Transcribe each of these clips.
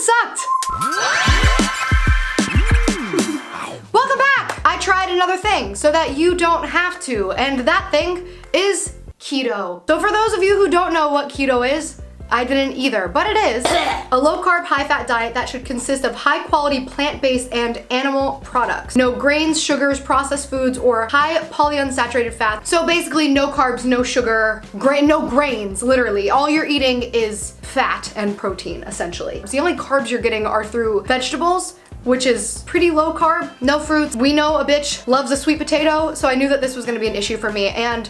sucked. Welcome back. I tried another thing so that you don't have to, and that thing is keto. So for those of you who don't know what keto is, I didn't either, but it is a low-carb, high-fat diet that should consist of high-quality plant-based and animal products. No grains, sugars, processed foods, or high polyunsaturated fats. So basically no carbs, no sugar, no grains, literally. All you're eating is fat and protein, essentially. So the only carbs you're getting are through vegetables, which is pretty low carb, no fruits. We know a bitch loves a sweet potato, so I knew that this was gonna be an issue for me, and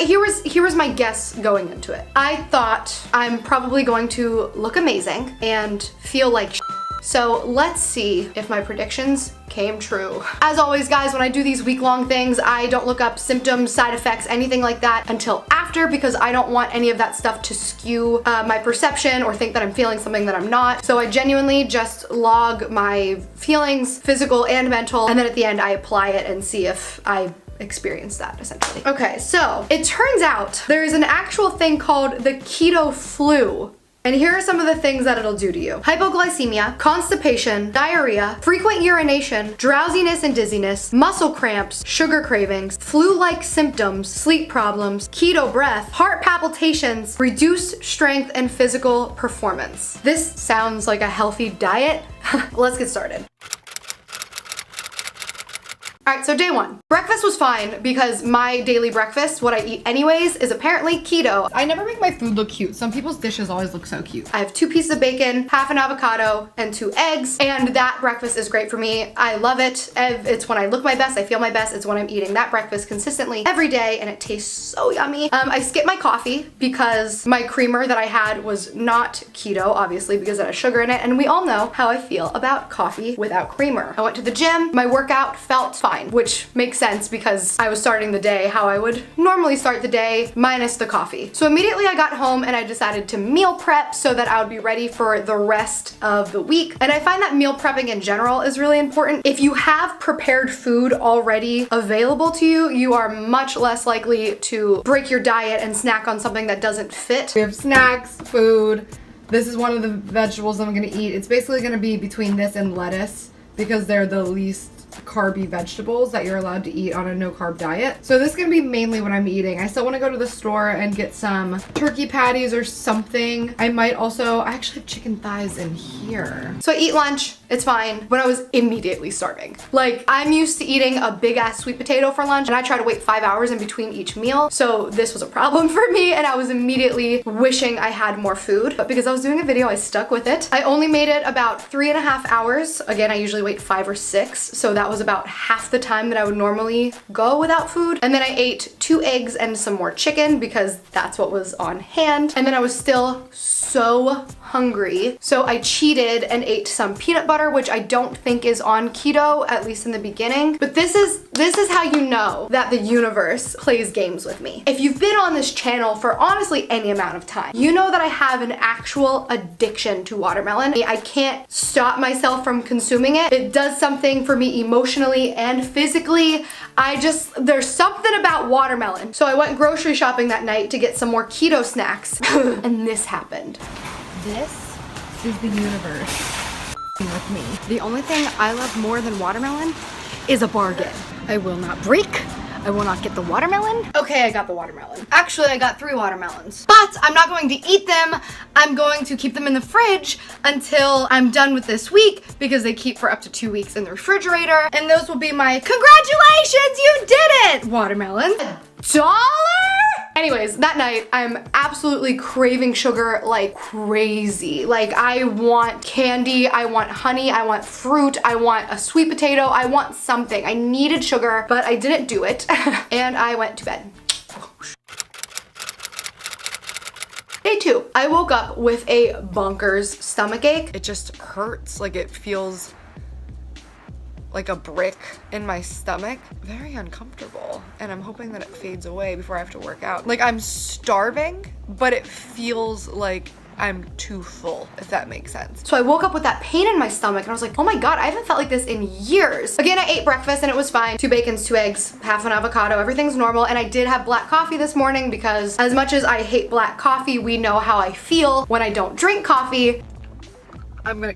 here was my guess going into it. I thought I'm probably going to look amazing and feel like shit. So let's see if my predictions came true. As always, guys, when I do these week-long things, I don't look up symptoms, side effects, anything like that until after, because I don't want any of that stuff to skew my perception or think that I'm feeling something that I'm not. So I genuinely just log my feelings, physical and mental, and then at the end I apply it and see if I experience that, essentially. Okay, so it turns out there is an actual thing called the keto flu. And here are some of the things that it'll do to you. Hypoglycemia, constipation, diarrhea, frequent urination, drowsiness and dizziness, muscle cramps, sugar cravings, flu-like symptoms, sleep problems, keto breath, heart palpitations, reduced strength and physical performance. This sounds like a healthy diet. Let's get started. All right, so day one. Breakfast was fine because my daily breakfast, what I eat anyways, is apparently keto. I never make my food look cute. Some people's dishes always look so cute. I have 2 pieces of bacon, half an avocado, and 2 eggs, and that breakfast is great for me. I love it. It's when I look my best, I feel my best. It's when I'm eating that breakfast consistently every day, and it tastes so yummy. I skipped my coffee because my creamer that I had was not keto, obviously, because it has sugar in it, and we all know how I feel about coffee without creamer. I went to the gym. My workout felt fine, which makes sense because I was starting the day how I would normally start the day, minus the coffee. So immediately I got home and I decided to meal prep so that I would be ready for the rest of the week. And I find that meal prepping in general is really important. If you have prepared food already available to you, you are much less likely to break your diet and snack on something that doesn't fit. We have snacks, food. This is one of the vegetables I'm gonna eat. It's basically gonna be between this and lettuce because they're the least carby vegetables that you're allowed to eat on a no carb diet. So this is gonna be mainly what I'm eating. I still want to go to the store and get some turkey patties or something. I actually have chicken thighs in here. So I eat lunch, it's fine, but I was immediately starving. Like, I'm used to eating a big ass sweet potato for lunch, and I try to wait 5 hours in between each meal. So this was a problem for me, and I was immediately wishing I had more food. But because I was doing a video, I stuck with it. I only made it about 3.5 hours. Again, I usually wait 5 or 6, so that was about half the time that I would normally go without food. And then I ate 2 eggs and some more chicken because that's what was on hand. And then I was still so hungry. So I cheated and ate some peanut butter, which I don't think is on keto, at least in the beginning. But this is how you know that the universe plays games with me. If you've been on this channel for honestly any amount of time, you know that I have an actual addiction to watermelon. I can't stop myself from consuming it. It does something for me emotionally and physically. There's something about watermelon. So I went grocery shopping that night to get some more keto snacks and this happened. This is the universe with me. The only thing I love more than watermelon is a bargain. I will not break. I will not get the watermelon. Okay, I got the watermelon. Actually, I got 3 watermelons. But I'm not going to eat them. I'm going to keep them in the fridge until I'm done with this week because they keep for up to 2 weeks in the refrigerator. And those will be my congratulations, you did it! Watermelon. $1? Anyways, that night, I'm absolutely craving sugar like crazy. Like, I want candy, I want honey, I want fruit, I want a sweet potato, I want something. I needed sugar, but I didn't do it, and I went to bed. Day 2, I woke up with a bonkers stomach ache. It just hurts, like it feels like a brick in my stomach. Very uncomfortable. And I'm hoping that it fades away before I have to work out. Like, I'm starving, but it feels like I'm too full, if that makes sense. So I woke up with that pain in my stomach and I was like, oh my God, I haven't felt like this in years. Again, I ate breakfast and it was fine. 2 bacons, 2 eggs, half an avocado, everything's normal. And I did have black coffee this morning because as much as I hate black coffee, we know how I feel when I don't drink coffee. I'm gonna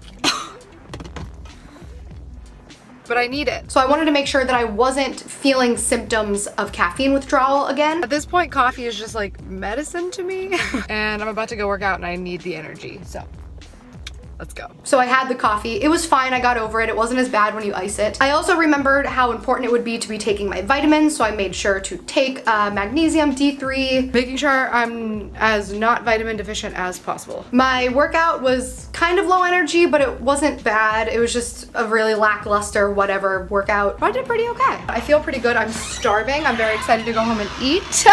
but I need it. So I wanted to make sure that I wasn't feeling symptoms of caffeine withdrawal again. At this point, coffee is just like medicine to me. And I'm about to go work out and I need the energy, so let's go. So I had the coffee. It was fine. I got over it. It wasn't as bad when you ice it. I also remembered how important it would be to be taking my vitamins, so I made sure to take magnesium, D3. Making sure I'm as not vitamin deficient as possible. My workout was kind of low energy, but it wasn't bad. It was just a really lackluster whatever workout. But I did pretty okay. I feel pretty good. I'm starving. I'm very excited to go home and eat.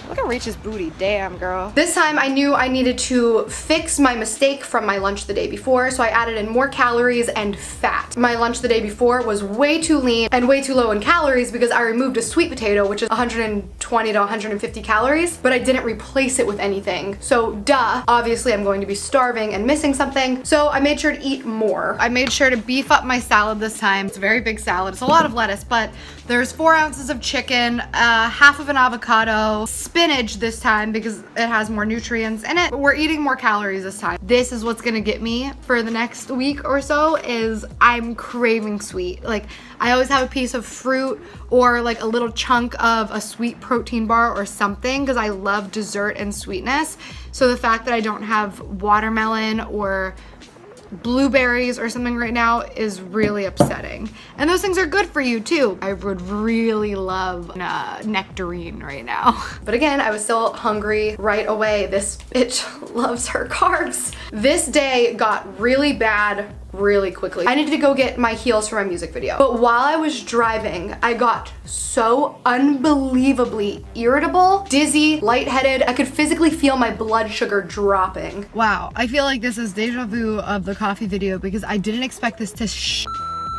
Look at Rachel's booty, damn girl. This time I knew I needed to fix my mistake from my lunch the day before, so I added in more calories and fat. My lunch the day before was way too lean and way too low in calories because I removed a sweet potato, which is 120 to 150 calories, but I didn't replace it with anything. So duh, obviously I'm going to be starving and missing something, so I made sure to eat more. I made sure to beef up my salad this time. It's a very big salad. It's a lot of lettuce, but there's 4 ounces of chicken, half of an avocado, spinach this time because it has more nutrients in it. But we're eating more calories this time. This is what's gonna get me for the next week or so is I'm craving sweet. Like I always have a piece of fruit or like a little chunk of a sweet protein bar or something because I love dessert and sweetness. So the fact that I don't have watermelon or blueberries or something right now is really upsetting. And those things are good for you too. I would really love nectarine right now. But again, I was still hungry right away. This bitch loves her carbs. This day got really bad really quickly. I needed to go get my heels for my music video. But while I was driving, I got so unbelievably irritable, dizzy, lightheaded. I could physically feel my blood sugar dropping. Wow, I feel like this is deja vu of the coffee video because I didn't expect this to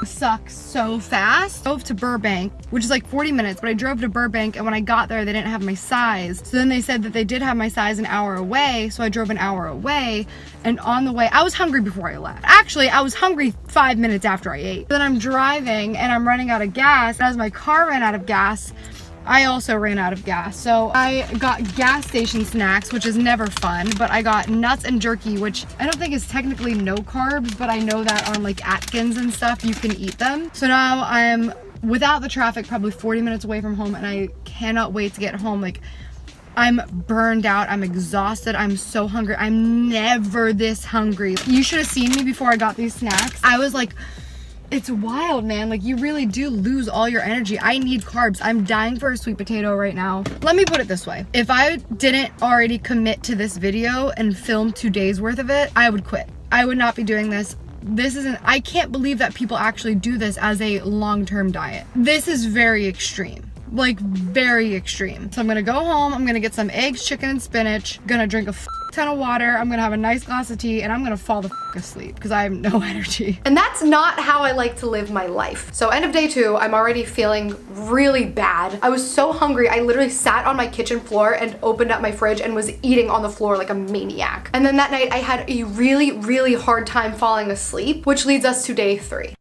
suck so fast. I drove to Burbank, which is like 40 minutes, but I drove to Burbank and when I got there, they didn't have my size. So then they said that they did have my size an hour away. So I drove an hour away and on the way, I was hungry before I left. Actually, I was hungry 5 minutes after I ate. Then I'm driving and I'm running out of gas. As my car ran out of gas, I also ran out of gas. So I got gas station snacks, which is never fun, but I got nuts and jerky, which I don't think is technically no carbs, but I know that on like Atkins and stuff, you can eat them. So now I'm without the traffic, probably 40 minutes away from home and I cannot wait to get home. Like I'm burned out, I'm exhausted, I'm so hungry. I'm never this hungry. You should have seen me before I got these snacks. I was like, it's wild, man. Like you really do lose all your energy. I need carbs. I'm dying for a sweet potato right now. Let me put it this way. If I didn't already commit to this video and film 2 days worth of it, I would quit. I would not be doing this. I can't believe that people actually do this as a long-term diet. This is very extreme. Like very extreme. So I'm gonna go home, I'm gonna get some eggs, chicken, and spinach, gonna drink a ton of water, I'm gonna have a nice glass of tea, and I'm gonna fall the asleep because I have no energy. And that's not how I like to live my life. So end of day 2, I'm already feeling really bad. I was so hungry, I literally sat on my kitchen floor and opened up my fridge and was eating on the floor like a maniac. And then that night I had a really, really hard time falling asleep, which leads us to day 3.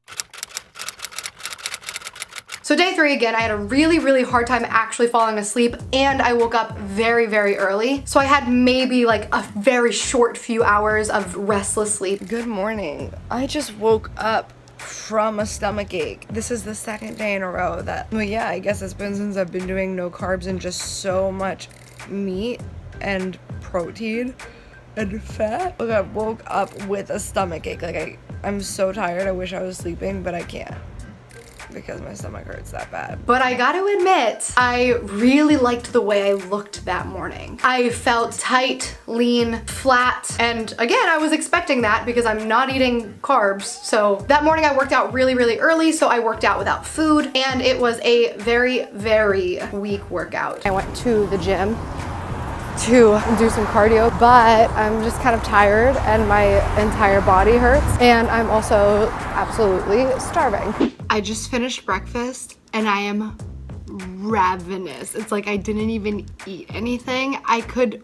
So day 3 again, I had a really, really hard time actually falling asleep and I woke up very, very early. So I had maybe like a very short few hours of restless sleep. Good morning. I just woke up from a stomach ache. This is the 2nd day in a row that, well, yeah, I guess it's been since I've been doing no carbs and just so much meat and protein and fat. Look, I woke up with a stomach ache. Like I'm so tired. I wish I was sleeping, but I can't, because my stomach hurts that bad. But I gotta admit, I really liked the way I looked that morning. I felt tight, lean, flat, and again, I was expecting that because I'm not eating carbs. So that morning I worked out really, really early, so I worked out without food, and it was a very, very weak workout. I went to the gym to do some cardio, but I'm just kind of tired and my entire body hurts, and I'm also absolutely starving. I just finished breakfast and I am ravenous. It's like I didn't even eat anything. I could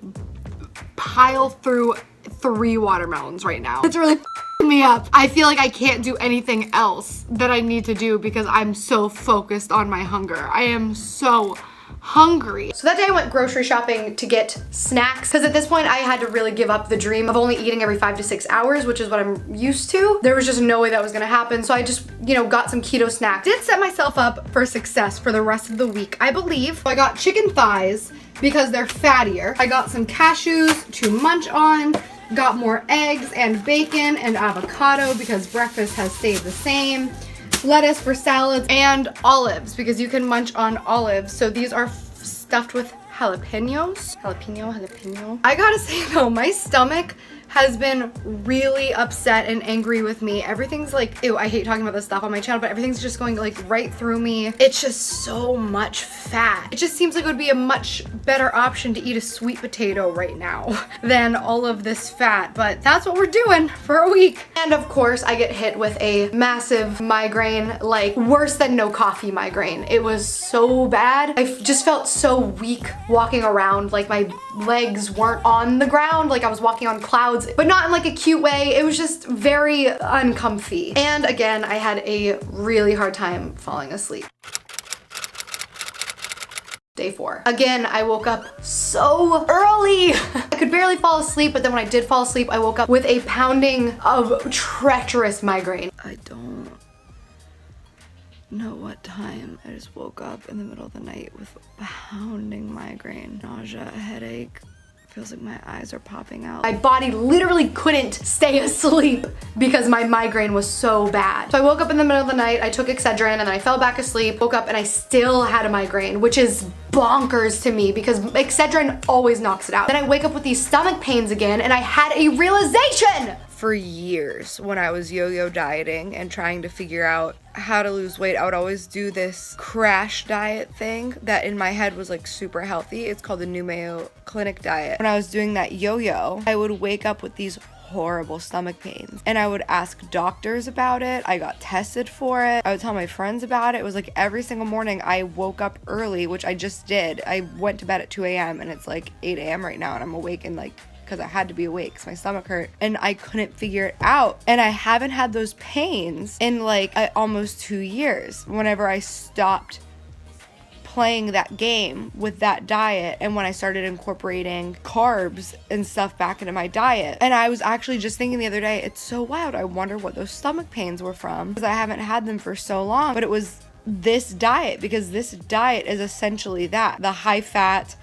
pile through 3 watermelons right now. It's really f***ing me up. I feel like I can't do anything else that I need to do because I'm so focused on my hunger. I am so hungry. So that day I went grocery shopping to get snacks, because at this point I had to really give up the dream of only eating every 5 to 6 hours, which is what I'm used to. There was just no way that was gonna happen. So I just, you know, got some keto snacks. Did set myself up for success for the rest of the week, I believe. I got chicken thighs because they're fattier. I got some cashews to munch on. Got more eggs and bacon and avocado because breakfast has stayed the same. Lettuce for salads and olives because you can munch on olives. So these are stuffed with jalapenos. Jalapeno. I gotta say though, my stomach has been really upset and angry with me. Everything's like, ew, I hate talking about this stuff on my channel, but everything's just going like right through me. It's just so much fat. It just seems like it would be a much better option to eat a sweet potato right now than all of this fat, but that's what we're doing for a week. And of course, I get hit with a massive migraine, like worse than no coffee migraine. It was so bad. I just felt so weak walking around, like my legs weren't on the ground, like I was walking on clouds, but not in like a cute way. It was just very uncomfy. And again, I had a really hard time falling asleep. Day 4. Again, I woke up so early. I could barely fall asleep, but then when I did fall asleep, I woke up with a pounding of treacherous migraine. I don't know what time. I just woke up in the middle of the night with pounding migraine, nausea, headache. Feels like my eyes are popping out. My body literally couldn't stay asleep because my migraine was so bad. So I woke up in the middle of the night, I took Excedrin, and then I fell back asleep, woke up, and I still had a migraine, which is bonkers to me because Excedrin always knocks it out. Then I wake up with these stomach pains again, and I had a realization. For years, when I was yo-yo dieting and trying to figure out how to lose weight, I would always do this crash diet thing that in my head was like super healthy. It's called the New Mayo Clinic diet. When I was doing that yo-yo, I would wake up with these horrible stomach pains and I would ask doctors about it. I got tested for it. I would tell my friends about it. It was like every single morning I woke up early, which I just did. I went to bed at 2 a.m. and it's like 8 a.m. right now and I'm awake and like, because I had to be awake because my stomach hurt and I couldn't figure it out. And I haven't had those pains in like almost 2 years whenever I stopped playing that game with that diet and when I started incorporating carbs and stuff back into my diet. And I was actually just thinking the other day, it's so wild. I wonder what those stomach pains were from because I haven't had them for so long. But it was this diet because this diet is essentially that. The high fat,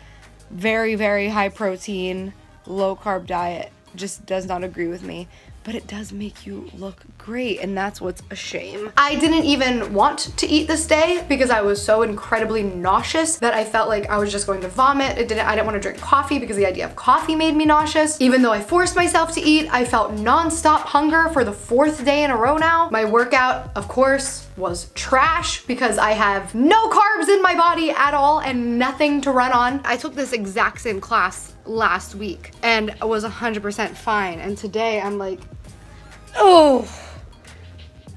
very, very high protein, low carb diet just does not agree with me, but it does make you look great and that's what's a shame. I didn't even want to eat this day because I was so incredibly nauseous that I felt like I was just going to vomit. I didn't want to drink coffee because the idea of coffee made me nauseous. Even though I forced myself to eat, I felt nonstop hunger for the 4th day in a row now. My workout, of course, was trash because I have no carbs in my body at all and nothing to run on. I took this exact same class last week and was 100% fine, and today I'm like, oh,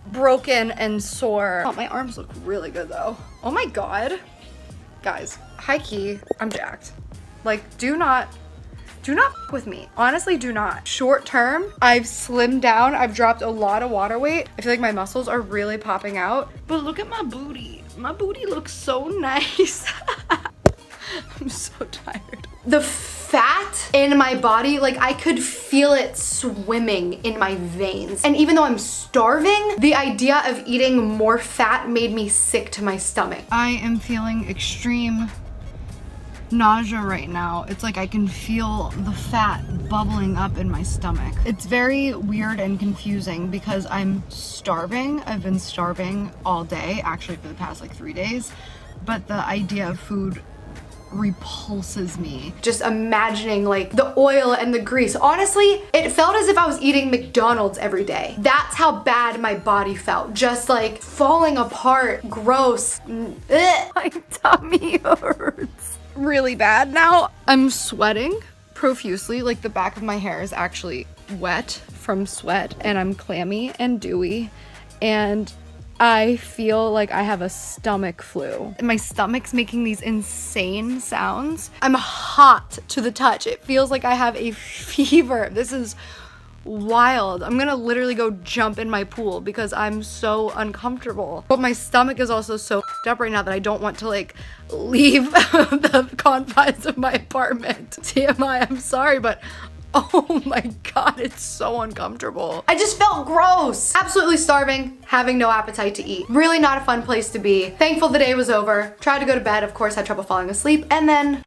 broken and sore. Oh, my arms look really good though. Oh my god, guys, high key, I'm jacked. Like, do not f with me. Honestly, do not. Short term, I've slimmed down. I've dropped a lot of water weight. I feel like my muscles are really popping out. But look at my booty. My booty looks so nice. I'm so tired. The fat in my body, like I could feel it swimming in my veins. And even though I'm starving, the idea of eating more fat made me sick to my stomach. I am feeling extreme nausea right now. It's like I can feel the fat bubbling up in my stomach. It's very weird and confusing because I'm starving. I've been starving all day, actually for the past like 3 days, but the idea of food repulses me. Just imagining like the oil and the grease. Honestly, it felt as if I was eating McDonald's every day. That's how bad my body felt. Just like falling apart, gross. Ugh. My tummy hurts really bad now. I'm sweating profusely. Like the back of my hair is actually wet from sweat and I'm clammy and dewy and I feel like I have a stomach flu. My stomach's making these insane sounds. I'm hot to the touch. It feels like I have a fever. This is wild. I'm gonna literally go jump in my pool because I'm so uncomfortable. But my stomach is also so f***ed up right now that I don't want to like leave the confines of my apartment. TMI, I'm sorry, but oh my God, it's so uncomfortable. I just felt gross. Absolutely starving, having no appetite to eat. Really not a fun place to be. Thankful the day was over. Tried to go to bed, of course, had trouble falling asleep, and then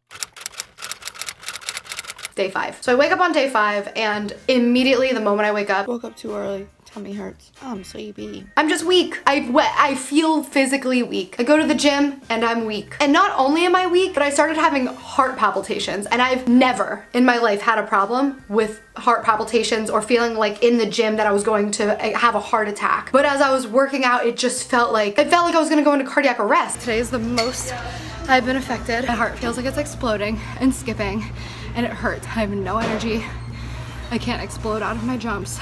day 5. So I wake up on day 5 and immediately the moment I wake up, woke up too early. Tummy hurts. I'm sleepy. I'm just weak. I feel physically weak. I go to the gym and I'm weak. And not only am I weak, but I started having heart palpitations, and I've never in my life had a problem with heart palpitations or feeling like in the gym that I was going to have a heart attack. But as I was working out, it just felt like I was gonna go into cardiac arrest. Today is the most I've been affected. My heart feels like it's exploding and skipping, and it hurts. I have no energy. I can't explode out of my jumps.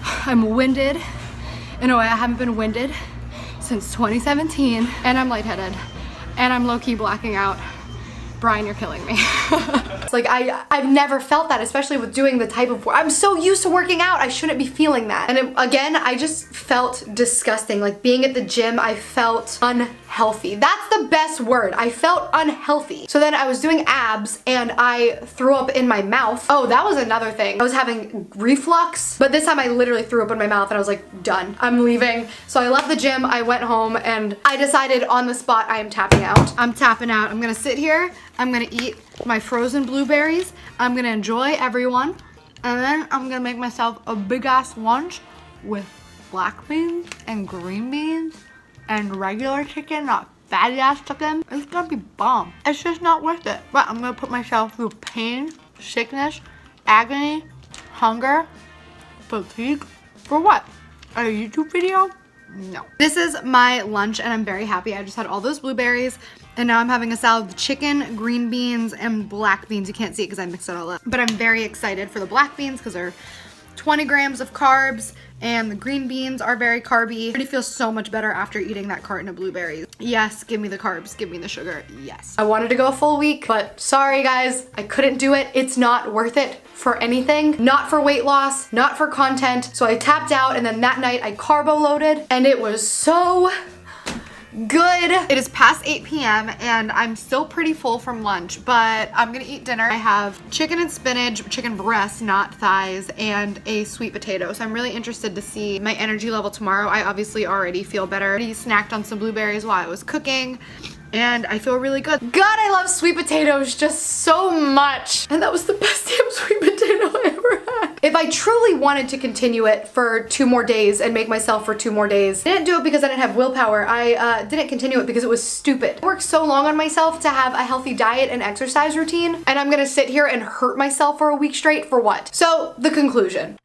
I'm winded in a way I haven't been winded since 2017, and I'm lightheaded, and I'm low-key blacking out. Brian, you're killing me. It's like I've never felt that, especially with doing the type of work. I'm so used to working out, I shouldn't be feeling that. And again, I just felt disgusting. Like being at the gym, I felt unhealthy. That's the best word. I felt unhealthy. So then I was doing abs and I threw up in my mouth. Oh, that was another thing. I was having reflux, but this time I literally threw up in my mouth and I was like, done, I'm leaving. So I left the gym, I went home, and I decided on the spot I am tapping out. I'm tapping out. I'm gonna sit here. I'm gonna eat my frozen blueberries. I'm gonna enjoy everyone. And then I'm gonna make myself a big ass lunch with black beans and green beans and regular chicken, not fatty ass chicken. It's gonna be bomb. It's just not worth it. But I'm gonna put myself through pain, sickness, agony, hunger, fatigue. For what? A YouTube video? No. This is my lunch and I'm very happy. I just had all those blueberries and now I'm having a salad with chicken, green beans, and black beans. You can't see it because I mixed it all up. But I'm very excited for the black beans because they're 20 grams of carbs and the green beans are very carby. I already feel so much better after eating that carton of blueberries. Yes, give me the carbs, give me the sugar, yes. I wanted to go a full week, but sorry guys, I couldn't do it. It's not worth it for anything. Not for weight loss, not for content. So I tapped out and then that night I carbo loaded and it was so good. It is past 8 p.m. and I'm still pretty full from lunch, but I'm gonna eat dinner. I have chicken and spinach, chicken breast, not thighs, and a sweet potato. So I'm really interested to see my energy level tomorrow. I obviously already feel better. I already snacked on some blueberries while I was cooking, and I feel really good. God, I love sweet potatoes just so much. And that was the best damn sweet potato I ever had. If I truly wanted to continue it for 2 more days and make myself for 2 more days, I didn't do it because I didn't have willpower. I didn't continue it because it was stupid. I worked so long on myself to have a healthy diet and exercise routine, and I'm gonna sit here and hurt myself for a week straight for what? So, the conclusion.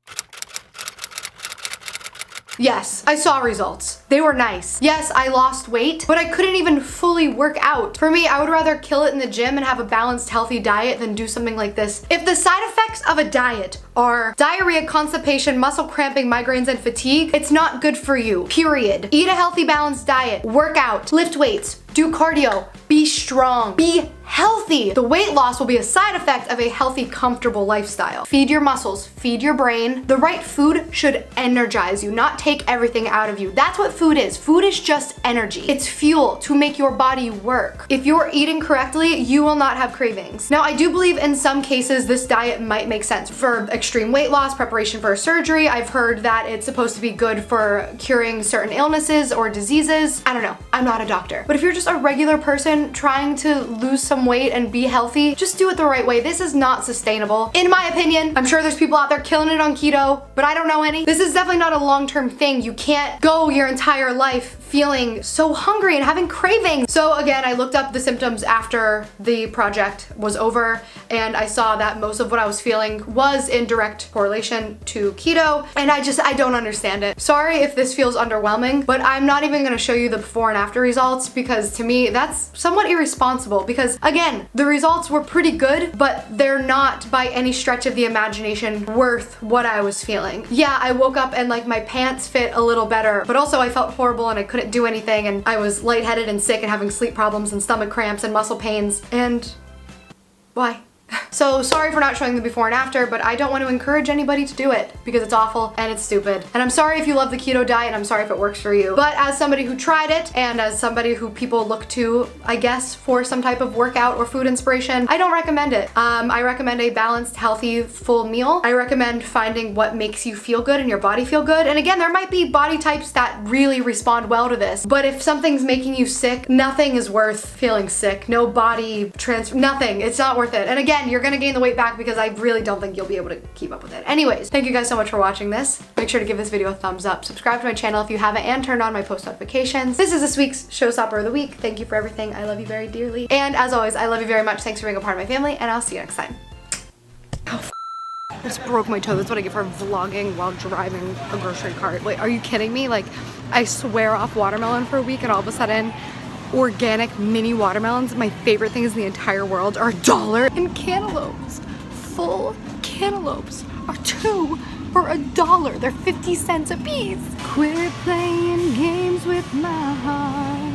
Yes, I saw results. They were nice. Yes, I lost weight, but I couldn't even fully work out. For me, I would rather kill it in the gym and have a balanced, healthy diet than do something like this. If the side effects of a diet are diarrhea, constipation, muscle cramping, migraines, and fatigue, it's not good for you, period. Eat a healthy, balanced diet, work out, lift weights, do cardio, be strong, be healthy. The weight loss will be a side effect of a healthy, comfortable lifestyle. Feed your muscles, feed your brain. The right food should energize you, not take everything out of you. That's what food is. Food is just energy. It's fuel to make your body work. If you're eating correctly, you will not have cravings. Now, I do believe in some cases this diet might make sense for extreme weight loss, preparation for a surgery. I've heard that it's supposed to be good for curing certain illnesses or diseases. I don't know. I'm not a doctor. But if you're just a regular person trying to lose some weight and be healthy, just do it the right way. This is not sustainable, in my opinion. I'm sure there's people out there killing it on keto, but I don't know any. This is definitely not a long-term thing. You can't go your entire life feeling so hungry and having cravings. So again, I looked up the symptoms after the project was over, and I saw that most of what I was feeling was in direct correlation to keto, and I don't understand it. Sorry if this feels underwhelming, but I'm not even gonna show you the before and after results because to me, that's somewhat irresponsible because again, the results were pretty good, but they're not by any stretch of the imagination worth what I was feeling. Yeah, I woke up and like my pants fit a little better, but also I felt horrible and I couldn't do anything, and I was lightheaded and sick and having sleep problems and stomach cramps and muscle pains. And why? So sorry for not showing the before and after, but I don't want to encourage anybody to do it because it's awful and it's stupid. And I'm sorry if you love the keto diet, I'm sorry if it works for you. But as somebody who tried it and as somebody who people look to, I guess, for some type of workout or food inspiration, I don't recommend it. I recommend a balanced, healthy, full meal. I recommend finding what makes you feel good and your body feel good. And again, there might be body types that really respond well to this, but if something's making you sick, nothing is worth feeling sick. No body nothing. It's not worth it. And again, you're gonna gain the weight back because I really don't think you'll be able to keep up with it. Anyways, thank you guys so much for watching this. Make sure to give this video a thumbs up. Subscribe to my channel if you haven't and turn on my post notifications. This is this week's Showstopper of the Week. Thank you for everything. I love you very dearly. And as always, I love you very much. Thanks for being a part of my family, and I'll see you next time. Oh, I just broke my toe. That's what I get for vlogging while driving a grocery cart. Wait, are you kidding me? Like, I swear off watermelon for a week and all of a sudden, organic mini watermelons, my favorite things in the entire world, are $1. And cantaloupes, full cantaloupes, are 2 for $1. They're 50 cents a piece. Quit playing games with my heart.